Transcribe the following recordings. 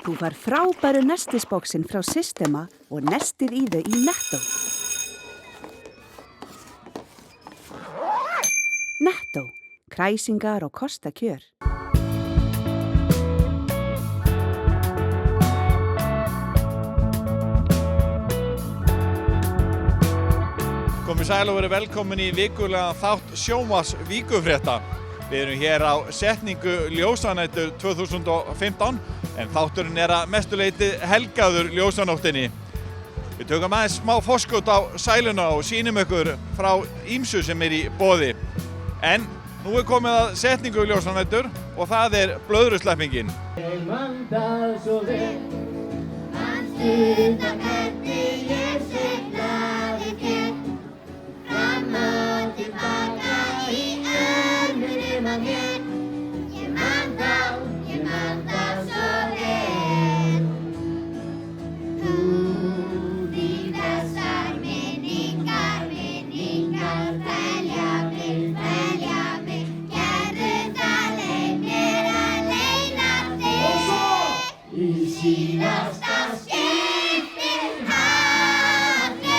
Þú fær frábæru nestisboxin frá Systema og nestið í þau í Netto. Netto, kræsingar og kostakjör. Komið sæl og verið velkomin í vikulega þátt sjónvarps Víkufrétta. Við erum hér á setningu ljósanætur 2015 en þátturinn er að mestu leyti helgaður ljósanóttinni. Við tökum aðeins smá forskot á sæluna og sýnum ykkur frá ýmsu sem er í boði. En nú er komið að setningu ljósanætur og það er blöðrusleppingin. Ég man það svo vel, manstu það hvernig ég sveiflaði þér, fram og tilbaka í arminum á mér. Ég man það svo vel. Í þessar minningar telja mig, gerðu það leið mér að leyna þig. Í síðasta skiptið hafði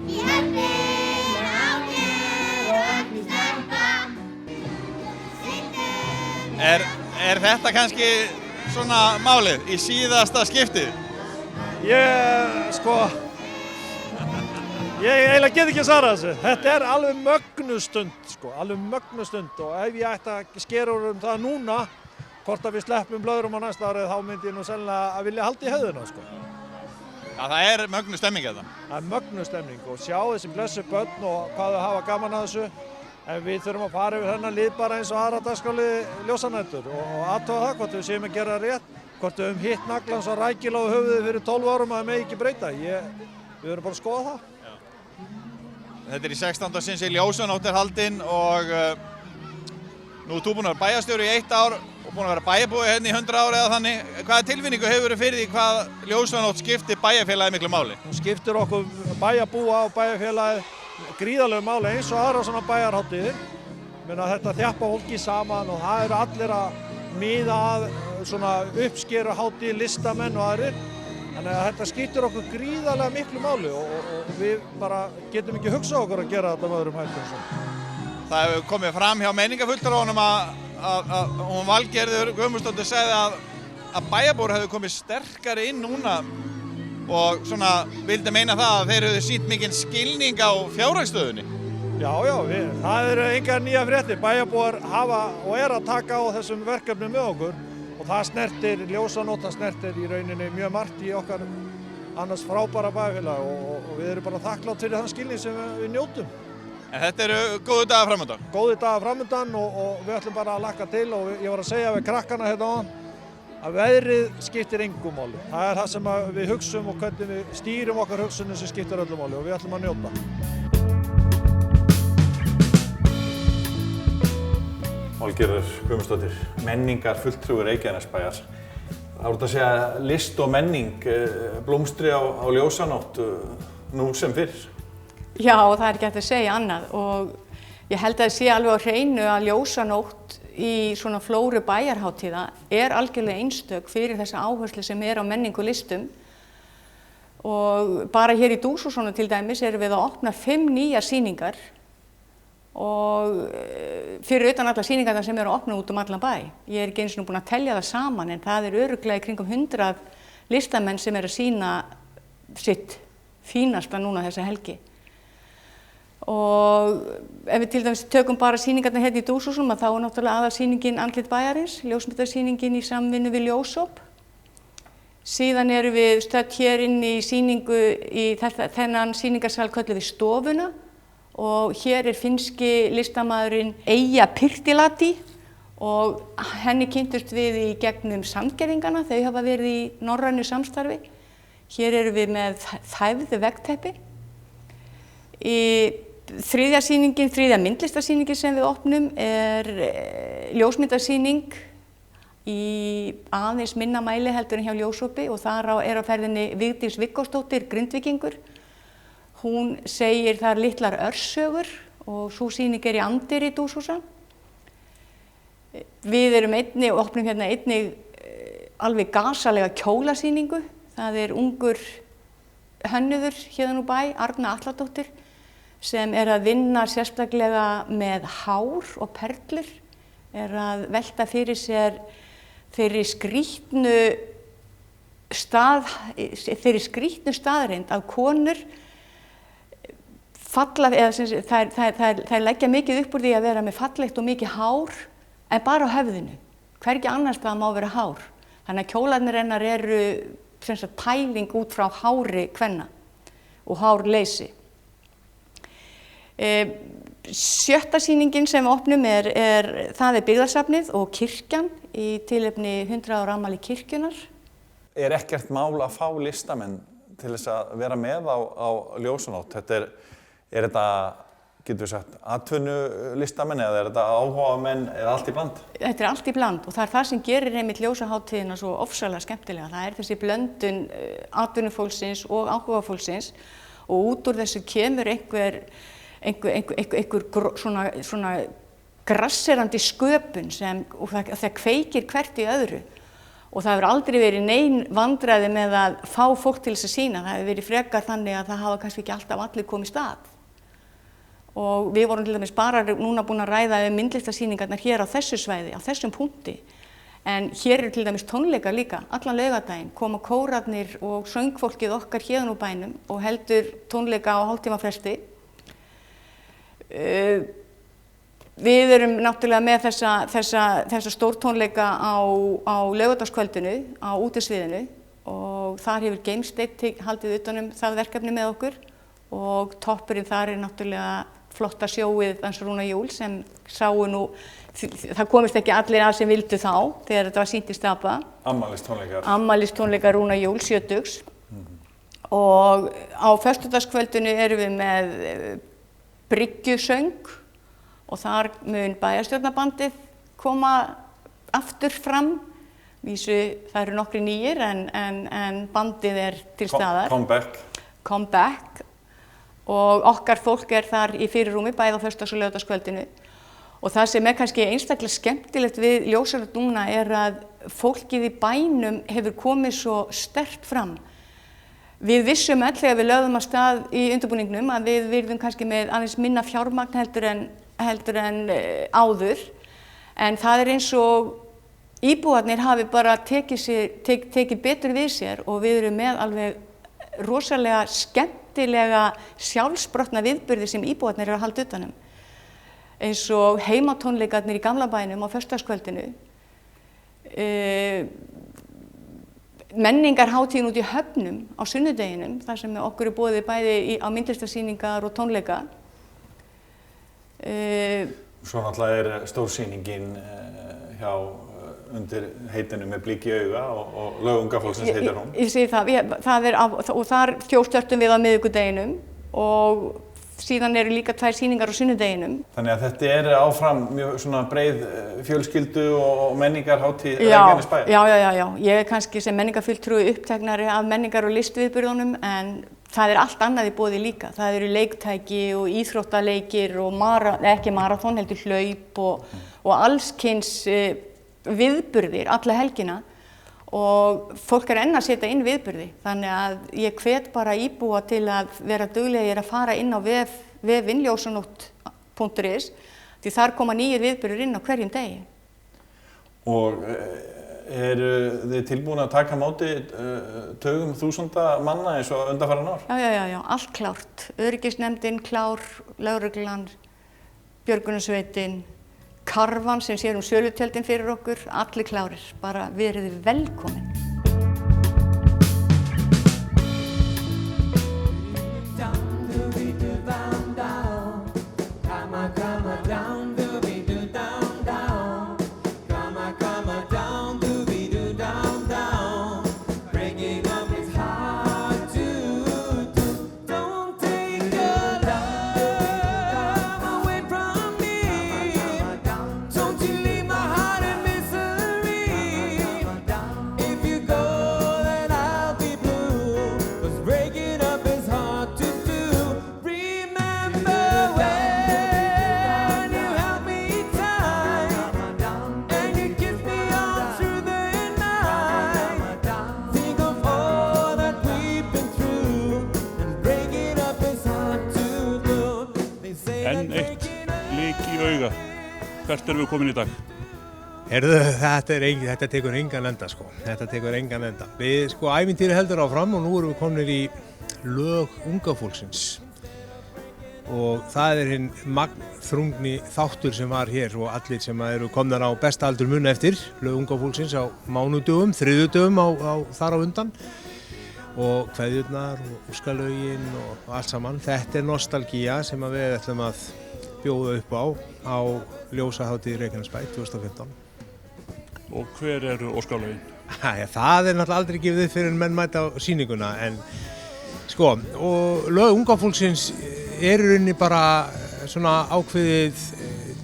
í höndin á mér og ekki stelpa. Er þetta kannski svona málið í síðasta skiptið? Ég eiginlega get ekki að svara þessu. Þetta er alveg mögnustund, alveg mögnustund og ef ég ætti að skera úr það núna, hvort að við sleppum blöðrum á næsta árið, þá myndi ég nú sennilega að vilja halda í höfðuna, Já, það er mögnu stemming þetta. Það er mögnu stemning og sjá þessi blessu börn og hvað þau hafa gaman að þessu. En við þurfum að fara yfir þennan lið bara eins og aðra dagskrárlið ljósanætur og athuga það hvort við séum að gera rétt, hvort við höfum hitt naglann svo rækilega á höfuðið fyrir 12 árum að það megi ekki breyta. Við verðum bara að skoða það. Þetta er í 16. sinn sem ljósanótt er haldin og nú ert þú búinn að vera bæjarstjóri í 1 ár og búinn að vera bæjarbúi hérna í 100 ár eða þannig. Hvaða tilfinningu hefur fyrir því hvað ljósanótt skiptir bæjarfélagið miklu máli? Hún skiptir okkur bæjarbúa og bæjarfélagið gríðarlegu máli eins og aðra svona bæjarhátíðir. Þetta þjappa fólki saman og það eru allir að miða að svona uppskeruhátíð, listamenn og aðrir. Þannig að þetta skiptir okkur gríðarlega miklu máli og við bara getum ekki hugsað okkur að gera þetta með öðrum hættum. Það hefur komið fram hjá menningarfulltrúanum að hún Valgerður Guðmundsdóttir sagði að bæjarbúar hefðu komið sterkari inn núna og svona vildi meina það að þeir hefðu sýnt mikinn skilning á fjárhagsstöðunni. Já, það eru engar nýja fréttir. Bæjarbúar hafa og er að taka á þessum verkefnum með okkur og það snertir ljósanótt, það snertir í rauninni mjög margt í okkar annars frábæra bæjarfélag og við erum bara þakklátt fyrir þann skilning sem við njótum. En þetta eru góðu dagar framundan? Góðu dagar framundan og við ætlum bara að lakka til og ég var að segja við krakkana hérna áðan að veðrið skiptir engu máli. Það er það sem við hugsum og hvernig við stýrum okkar hugsunum sem skiptir öllu máli og við ætlum að njóta. Valgerður Guðmundsdóttir, menningarfulltrúi Reykjanesbæjar. Það voru að segja list og menning blómstri á ljósanótt nú sem fyrr. Já, það er ekki hægt að segja annað og ég held að það sé alveg á hreinu að ljósanótt í svona flóru bæjarhátíða er algjörlega einstök fyrir þessa áherslu sem er á menningu og listum. Og bara hér í Dúshúsunum til dæmis erum við að opna 5 nýjar sýningar og fyrir utan alla sýningarnar sem eru að opna út allan bæ. Ég er ekki einu sinni búin að telja það saman en það er örugglega í kringum 100 listamenn sem eru að sýna sitt fínasta núna þessa helgi. Og ef við til dæmis tökum bara sýningarnar hérna í Dúshúsunum þá er náttúrulega aðalsýningin Andlit bæjarins, ljósmyndarsýningin í samvinnu við Ljósop. Síðan erum við stödd hér inn í sýningu í þennan sýningarsal köllum við Stofuna og hér er finnski listamaðurinn Eija Pirttilahti og henni kynntust við í gegnum Sandgerðingana, þau hafa verið í norrænu samstarfi. Hér erum við með þæfðu veggteppi. Þriðja myndlistarsýningin sem við opnum er ljósmyndarsýning í aðeins minna mæli heldur en hjá Ljósopi og þar er á ferðinni Vigdís Viggósdóttir, Grindvíkingur. Hún segir þar litlar örsögur og sú sýning er í Anddyri Dúshúsa. Við erum opnum hérna einnig alveg gasalega kjólasýningu. Það ungur hönnuður héðan úr bæ, Arna Atladóttir, sem að vinna sérstaklega með hár og perlur, að velta fyrir sér þeirri skrýtnu staðreynd að konur falla, eða þær leggja mikið upp úr því að vera með fallegt og mikið hár, en bara á höfðinu. Hvergi annars það má vera hár. Þannig að kjólarnir hennar eru pæling út frá hári kvenna og hárleysi. Sjötta sýningin sem við opnum það Byggðasafnið og kirkjan í tilefni 100 ára afmæli kirkjunnar. Ekkert mál að fá listamenn til þess að vera með á ljósanótt? Þetta, getur við sagt, atvinnulistamenn eða þetta áhugamenn eða allt í bland? Þetta allt í bland og það það sem gerir einmitt ljósahátíðina svo ofsalega skemmtilega. Það þessi blöndun atvinnufólksins og áhugafólksins og út úr þessu kemur einhver svona grasserandi sköpun og það kveikir hvert í öðru. Og það hefur aldrei verið nein vandræði með að fá fólk til þess að sýna. Það hefur verið frekar þannig að það hafa kannski ekki alltaf allir komið stað. Og við vorum til dæmis bara núna búin að ræða myndlistarsýningarnar hér á þessu svæði, á þessum punkti. En hér til dæmis tónleikar líka, allan laugardaginn, koma kórarnir og söngfólkið okkar héðan úr bænum og heldur tónleika á hálftíma fresti. Við erum náttúrulega með þessa stórtónleika á laugardagskvöldinu, á útisviðinu og þar hefur Geimsteinn haldið utan það verkefni með okkur og toppurinn þar náttúrulega flotta sjóið hans Rúna Júl sem sáu nú, það komist ekki allir að sem vildu þá þegar þetta var sýnt í Stapa. Afmælistónleikar Rúna Júl, 70. Og á föstudagskvöldinu erum við með bryggjusöng og þar mun bæjarstjórnarbandið koma aftur fram. Það eru nokkrir nýir en bandið til staðar. Comeback. Og okkar fólk þar í fyrirrúmi bæði á föstudags- og laugardagskvöldinu. Og það sem kannski einstaklega skemmtilegt við ljósanótt núna að fólkið í bænum hefur komið svo sterkt fram. Við vissum öll þegar við lögðum af stað í undirbúningnum að við yrðum kannski með aðeins minna fjármagn heldur en áður. En það eins og íbúarnir hafi bara tekið betur við sér og við erum með alveg rosalega skemmtilega sjálfsprottna viðburði sem íbúarnir að halda utanum. Eins og heimatónleikarnir í gamla bænum á föstudagskvöldinu. Menningarhátíðin út í Höfnum á sunnudeginum, þar sem okkur boðið bæði á myndlistarsýningar og tónleika. Svo náttúrulega stórsýningin hjá undir heitinu með blík í auga og lög unga fólksins heitir hún. Ég segi og þar þjóðstörtum við á miðvikudeginum og síðan eru líka 2 sýningar á sunnudeginum. Þannig að þetta áfram mjög svona breið fjölskyldu og menningarhátíð Reykjanesbæjar. Já. Ég kannski sem menningarfulltrúi uppteknari af menningar- og listviðburðunum en það allt annað í boði líka. Það eru leiktæki og íþróttaleikir og ekki maraþon heldur hlaup og allskyns viðburðir alla helgina og fólk enn að setja inn viðburði. Þannig að ég hvet bara íbúa til að vera duglegir að fara inn á vefinn ljósanótt.is því þar koma nýjir viðburðir inn á hverjum degi. Og þið tilbúin að taka á móti tugum þúsunda manna eins og undanfarin ár? Já, allt klárt. Öryggisnefndin klár, lögreglan, björgunarsveitin, Karvan sem sér sölutjöldin fyrir okkur, allir klárir, bara verið velkomin. If Hvert erum við komin í dag? Heyrðu, þetta tekur engan enda sko. Þetta tekur engan enda. Við sko ævintýri heldur áfram og nú erum við komnir í lög unga fólksins. Og það hinn magnþrungni þáttur sem var hér og allir sem eru komnar á besta aldur muna eftir lög unga fólksins á mánudögum, þriðjudögum á þar á undan. Og kveðjurnar og óskalögin og allt saman. Þetta nostalgía sem við ætlum að bjóða upp á ljósahátíð Reykjanesbæ 2015. Og hver eru óskalögin? Það náttúrulega aldrei gefið upp fyrir menn mæta á sýninguna en sko, og lög unga fólksins í rauninni bara svona ákveðið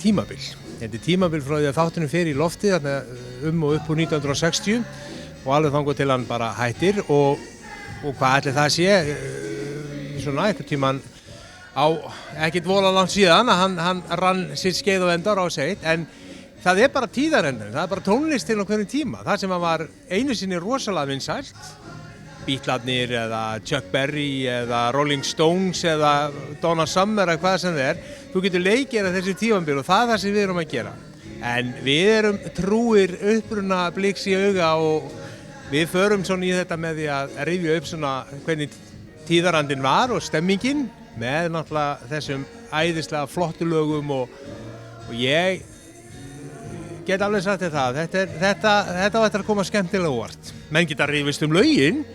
tímabil. Þetta tímabil frá því að þátturinn fer í loftið þarna og upp úr 1960 og alveg þangað til hann bara hættir og hvað ætli það sé svona einhvern tímann á ekkert vola langt síðan að hann rann sitt skeið og endar á seitt en það bara tíðarendurinn, það bara tónlistin á hverjum tíma. Það sem var einu sinni rosalega vinsælt Beatlarnir eða Chuck Berry eða Rolling Stones eða Donna Summer eða hvað sem það er. Þú getur leikið þessi tímabil og það sem við erum að gera. En við erum trúir uppruna bliks í auga og við förum svona í þetta með því að rifja upp svona hvernig tíðarandinn var og stemmingin með náttúrulega þessum æðislega flottu lögum og ég get alveg sagt þér það. Þetta á eftir að koma skemmtilega óvart. Menn geta rifist lögin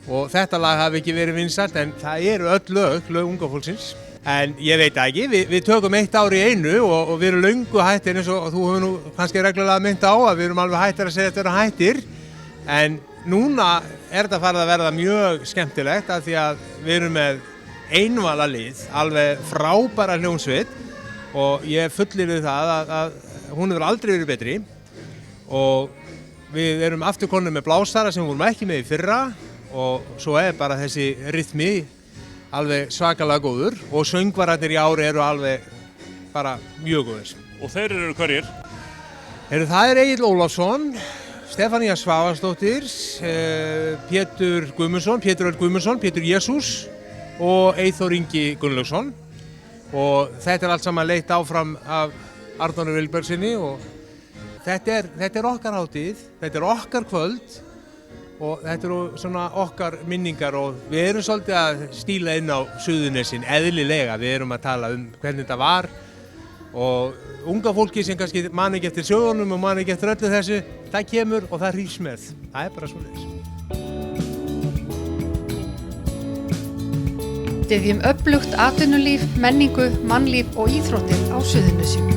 og þetta lag hafi ekki verið vinsælt en það eru öll lög unga fólksins. En ég veit ekki, við tökum eitt ár í einu og við erum löngu hættir eins og þú hefur nú kannski reglulega minnt á að við erum alveg hættir að segja að þetta eru hættir. En núna þetta farið að verða mjög skemmtilegt af því að við erum með einvala lið, alveg frábæra hljómsveit og ég fullyrði það að hún hefur aldrei verið betri og við erum aftur konur með blásara sem við vorum ekki með í fyrra og svo bara þessi rytmi alveg svakalega góður og söngvararnir í ári eru alveg bara mjög góðir. Og þeir eru hverjir? Það Egill Ólafsson, Stefanía Svavarsdóttir, Pétur Örn Guðmundsson, Pétur Jesús og Eyþór Ingi Gunnlaugsson og þetta allt saman leitt áfram af Arnóri Vilbergsinni og þetta okkar hátíð, þetta okkar kvöld og þetta eru svona okkar minningar og við erum svolítið að stíla inn á Suðurnesin eðlilega, við erum að tala hvernig þetta var og unga fólki sem kannski man ekki eftir sögunum og man ekki eftir öllu þessu, það kemur og það hrýfst með, það bara svoleiðis. Styðjum öflugt atvinnulíf, menningu, mannlíf og íþróttir á Suðurnesjum.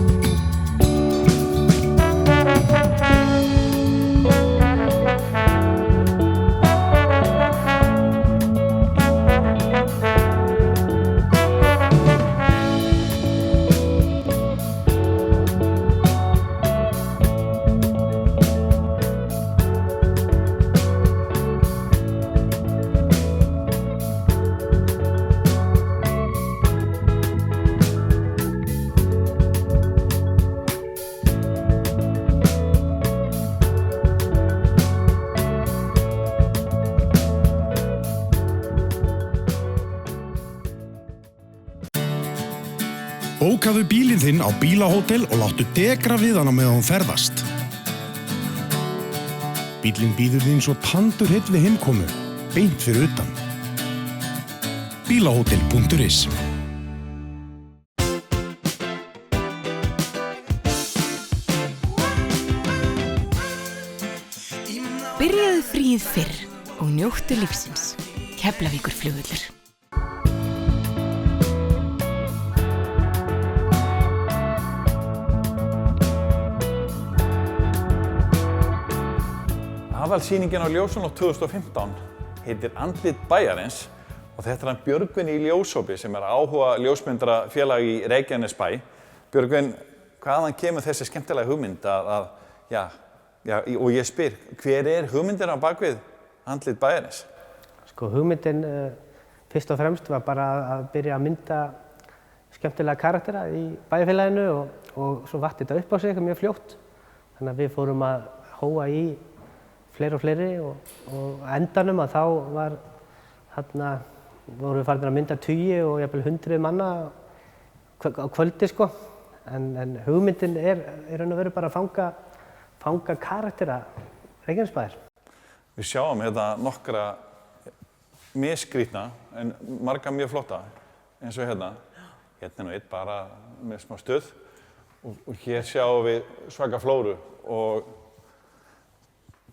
Bókaðu bílinn þinn á bílahótel og láttu degra við hana meðan hún ferðast. Bílinn bíður þín svo tandurheill við heimkomu, beint fyrir utan. Bílahótel.is Byrjaðu fríið fyrr og njóttu lífsins. Keflavíkurflugvöllur. Aðalsýningin á Ljósanótt 2015 heitir Andlit bæjarins og þetta hann Björgvin í Ljóshópi sem áhuga ljósmyndarafélag í Reykjanesbæ. Björgvin, hvaðan kemur þessi skemmtilega hugmynd og ég spyr, hver hugmyndin á bakvið Andlit bæjarins? Sko hugmyndin fyrst og fremst var bara að byrja að mynda skemmtilega karaktera í bæjarfélaginu og svo vatt þetta upp á sig mjög fljótt. Þannig að við fórum að hóa í fleiri og fleiri og endanum að þá vorum við farin að mynda tugi og jafnvel 100 manna á kvöldi sko. en hugmyndin raun og veru bara að fanga karaktera Reykjanesbæjar. Við sjáum hérna nokkra misskrýtna en marga mjög flotta eins og hérna. Hérna einn bara með smá stuð og hér sjáum við svaka flóru og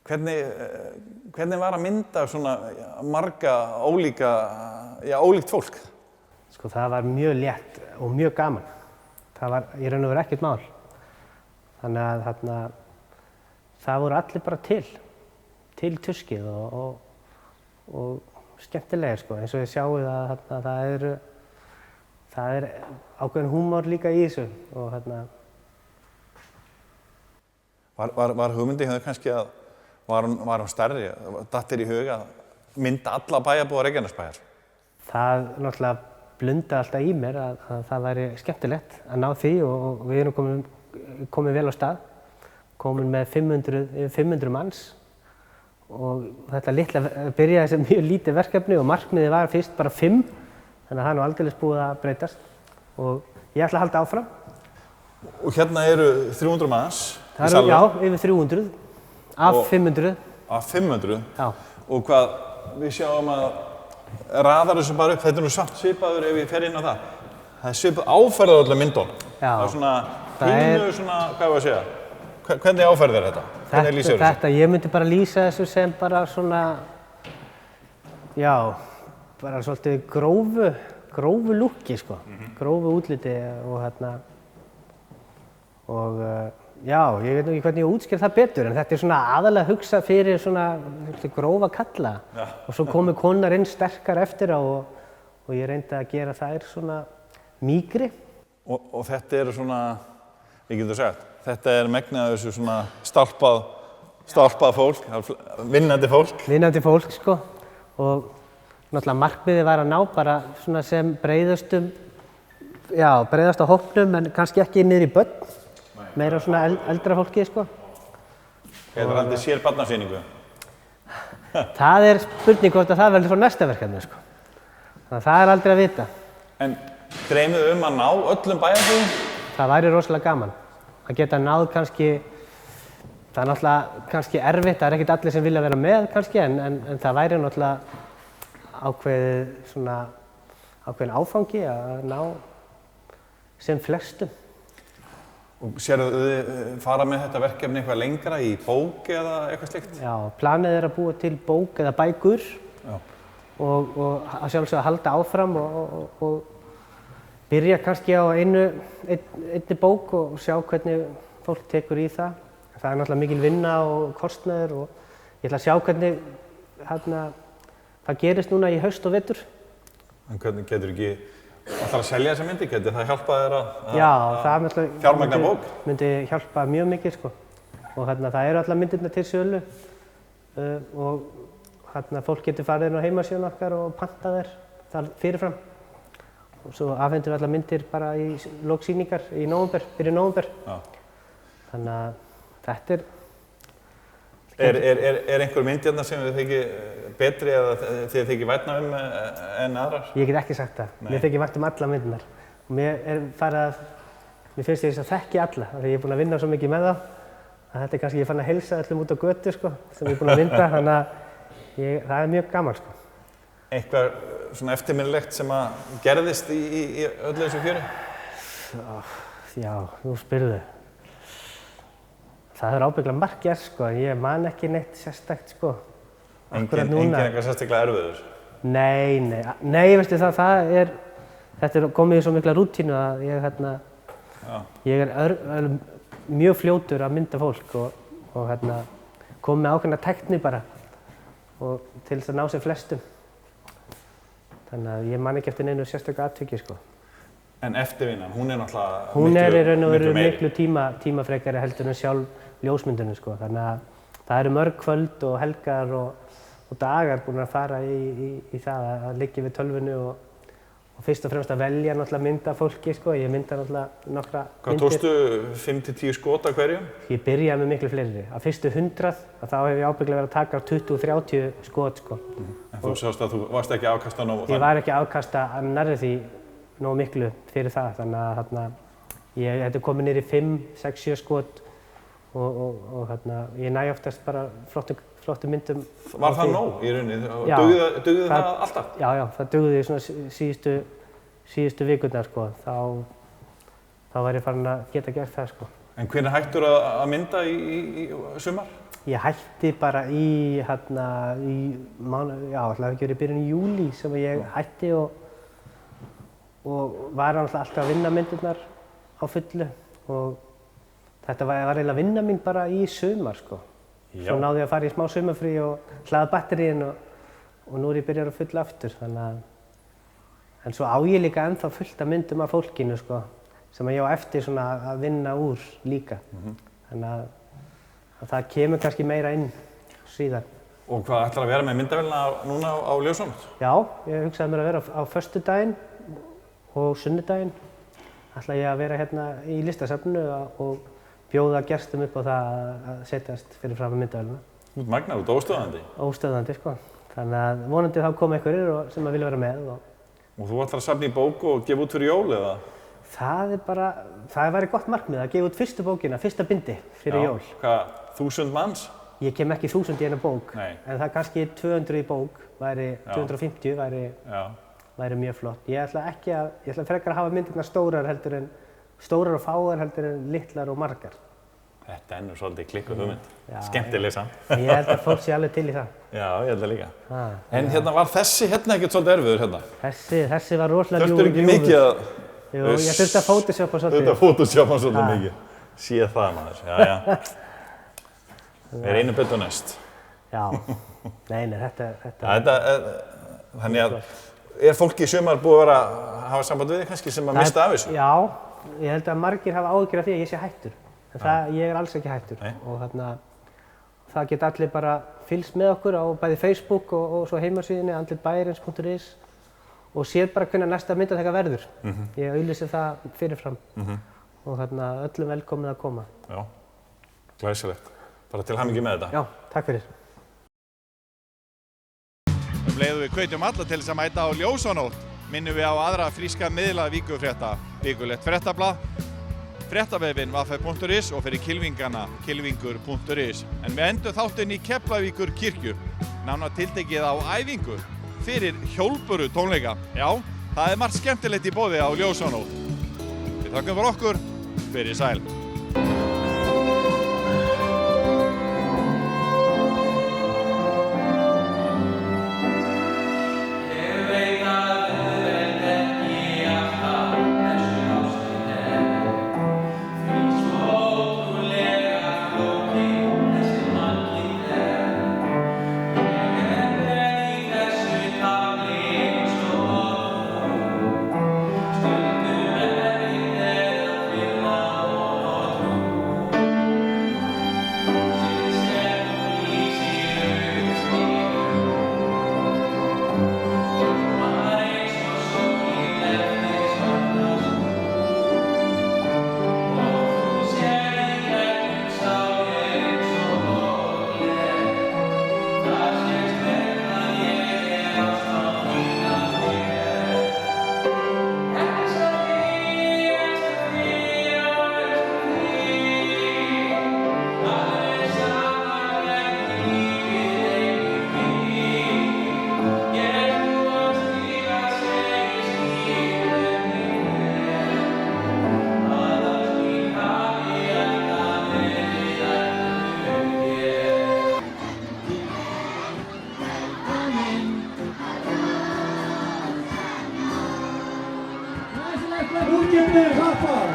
hvernig var að mynda svona marga ólíkt fólk? Sko það var mjög létt og mjög gaman. Það var í raun og veru ekkert mál. Þannig að það voru allir bara til tuskið og skemmtilegir sko. Eins og þið sjáuð að það er ákveðin húmor líka í þessu og Var hugmyndin hefði kannski að var hún stærri, datt þér í huga að mynda alla bæjarbúa Reykjanesbæjar? Það náttúrulega blundaði alltaf í mér að það væri skemmtilegt að ná því og við erum komin vel á stað. Komin með 500 manns og þetta byrjaði sem mjög lítið verkefni og markmiðið var fyrst bara 5, þannig að það er nú aldeilis búið að breytast og ég ætla að halda áfram. Og hérna eru 300 manns í salnum? Já, yfir 300 af 500. Af 500? Já. Og hvað, við sjáum að raðar þessu bara upp, þetta er nú samt svipaður ef ég fer inn á það. Það er svipað áferð á öllum myndunum. Já. Það er svona pínu svona, hvað er að segja? Hvernig áferð er þetta? Hvernig lýsir þessu? Ég myndi bara lýsa þessu sem bara svona, já, bara svolítið grófu lúkki sko, grófu útliti og já, ég veit nú ekki hvernig ég útskýr það betur en þetta er svona aðalega hugsað fyrir svona grófa kalla og svo komu konar inn sterkar eftir á og ég reyndi að gera þær svona mýkri. Og þetta eru svona, við getum sagt, þetta er megnið af þessu svona stálpað fólk, vinnandi fólk. Vinnandi fólk sko og náttúrulega markmiðið var að ná bara svona sem breiðast á hópnum en kannski ekki niður í börn. Meira svona eldra fólki, sko. Þetta haldið sér barnasýningu? Það er spurning hvort að það verður frá næsta verkefni, sko. Þannig að það er aldrei að vita. En dreymið að ná öllum bæjarbúum? Það væri rosalega gaman. Að geta náð kannski, það er náttúrulega kannski erfitt, það er ekkert allir sem vilja vera með kannski, en það væri náttúrulega ákveðin áfangi að ná sem flestum. Og sérðu þið fara með þetta verkefni eitthvað lengra í bók eða eitthvað slíkt? Já, planið er að búa til bók eða bækur og að sjálfsögðu að halda áfram og byrja kannski á einni bók og sjá hvernig fólk tekur í það. Það er náttúrulega mikil vinna og kostnaður og ég ætla að sjá hvernig það gerist núna í haust og vetur. En hvernig getur ekki ætlar að selja þessa myndi? Getur það hjálpað þér að fjármagna bók? Myndi hjálpa mjög mikið sko. Og það eru allar myndirnar til sölu og fólk getur farið inn á heimasíðuna okkar og pantað þær fyrirfram. Og svo afhendum við allar myndir bara í lok sýningar í byrjun nóvember. Þannig að þetta er... Er einhver mynd hérna sem þið þykir betri eða þið þykir vænna en aðrar? Ég get ekki sagt það. Mér þykir vænt alla myndirnar. Og mér finnst ég þess að þekki alla, af því ég er búinn að vinna svo mikið með þá. Þetta er kannski, ég fann að heilsa öllum út á götu sko, sem ég er búinn að mynda, þannig að það er mjög gaman sko. Eitthvað svona eftirminnilegt sem að gerðist í öllu þessu fjöri? Já, þú spyrðu. Það er ábyggilega margt gert sko, en ég man ekki neitt sérstakt sko. Engin eitthvað sérstaklega erfiður? Nei, veistu þetta er komið í svo mikla rútínu að ég er mjög fljótur að mynda fólk og kom með ákveðna tækni bara og til þess að ná sem flestum. Þannig að ég man ekki eftir neinu sérstöku atviki sko. En eftirvinnan, hún er náttúrulega hún er í raun og veru miklu tímafrekari heldur en sjálf ljósmyndunum sko. Þannig að það eru mörg kvöld og helgar og dagar búin að fara í það að liggja við tölvunni og fyrst og fremst að velja náttúrulega mynda fólki sko. Ég mynda náttúrulega nokkra myndir. Hvað tókstu 5-10 skot af hverju? Ég byrjaði með miklu fleiri. Á fyrstu 100 þá hef ég ábyggilega verið að taka 20-30 skot sko. En þú sást að þú varst ekki afkasta nógu? Ég var ekki afkasta að nærri því nógu miklu fyrir það, þannig að Þetta er komið niður í 5, 6, 7 skot og hérna, ég næ oftast bara flottum myndum. Var það nóg í rauninni? Já. Dugði það alltaf? Já, það dugði svona síðustu vikurnar, sko. Þá var ég farin að geta gert það, sko. En hvenær hættur að mynda í sumar? Ég hætti bara í alltaf ekki verið í byrjun í júlí sem ég hætti og var alltaf að vinna myndirnar á fullu og þetta var eiginlega vinna mín bara í sumar, sko. Svo náði ég að fara í smá sumarfrí og hlaða batteríin og nú er ég byrjar á fullu aftur, en svo á ég líka ennþá fullt af myndum af fólkinu, sko, sem ég á eftir svona að vinna úr líka. Þannig að það kemur kannski meira inn síðan. Og hvað ætlar að vera með myndavélina núna á Ljósanótt? Já, ég hugsaði mér að vera á föstudaginn og sunnudaginn. Ætla ég að vera hérna í listasafninu og bjóða gestum upp á það að setjast fyrir fram með myndavélina. Þú ert magnaður, þú ert óstöðandi? Óstöðandi, sko. Þannig að vonandi þá koma einhverjir sem að vilja vera með. Og þú ætlar að safna í bók og gefa út fyrir jól, eða? Það væri gott markmið að gefa út fyrstu bókina, fyrsta bindi fyrir jól. Hvað, 1000 manns? Ég kem ekki 1000 í eina bók, Nei. en það kannski 200 í bók, 250 væri mjög flott. Ég ætla frekar að hafa myndirnar stórar og fáar heldur en litlar og margar. Þetta er nú svolítið klikkuð hugmynd. Skemmtileg samt. Ég held að fólk sé alveg til í það. Já, ég held það líka. En hérna var þessi ekkert svolítið erfiður hérna? Þessi var rosalega ljúfur. Þurftur ekki mikið að... Jú, ég þurfti að photoshoppa svolítið. Þurfti að photoshoppa svolítið mikið. Sé það, maður. Já. Við reynum betur næst. Já. Nei, þetta... Þannig að, fólki í sumar búið að vera að hafa samband við þig kannski sem að mista af þessu? Já, ég held að margir hafa áhyggjur af því að ég sé hættur. En ég er alls ekki hættur. Og það geta allir bara fylgst með okkur á bæði Facebook og svo heimasíðunni andlitbæjarins.is og séð bara hvernig næsta myndataka verður. Ég auglýsi það fyrirfram og öllum velkomin að koma. Já, glæsilegt. Bara til hamingju með þetta. Já, takk fyrir. Leiðum við hvetjum alla til þess að mæta á Ljósanótt, minnum við á aðra fríska miðla vikufrétta, vikulegt fréttablað, fréttavefinn vf.is og fyrir kylfingana kylfingur.is. En við endum þáttinn í Keflavíkur kirkju, nánar tiltekið á æfingu fyrir hjólböru tónleika. Já, það er margt skemmtilegt í boði á Ljósanótt. Við þökkum fyrir okkur, verið sæl. Útgefnir hrappar,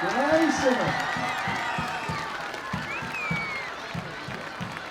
glæsilegt.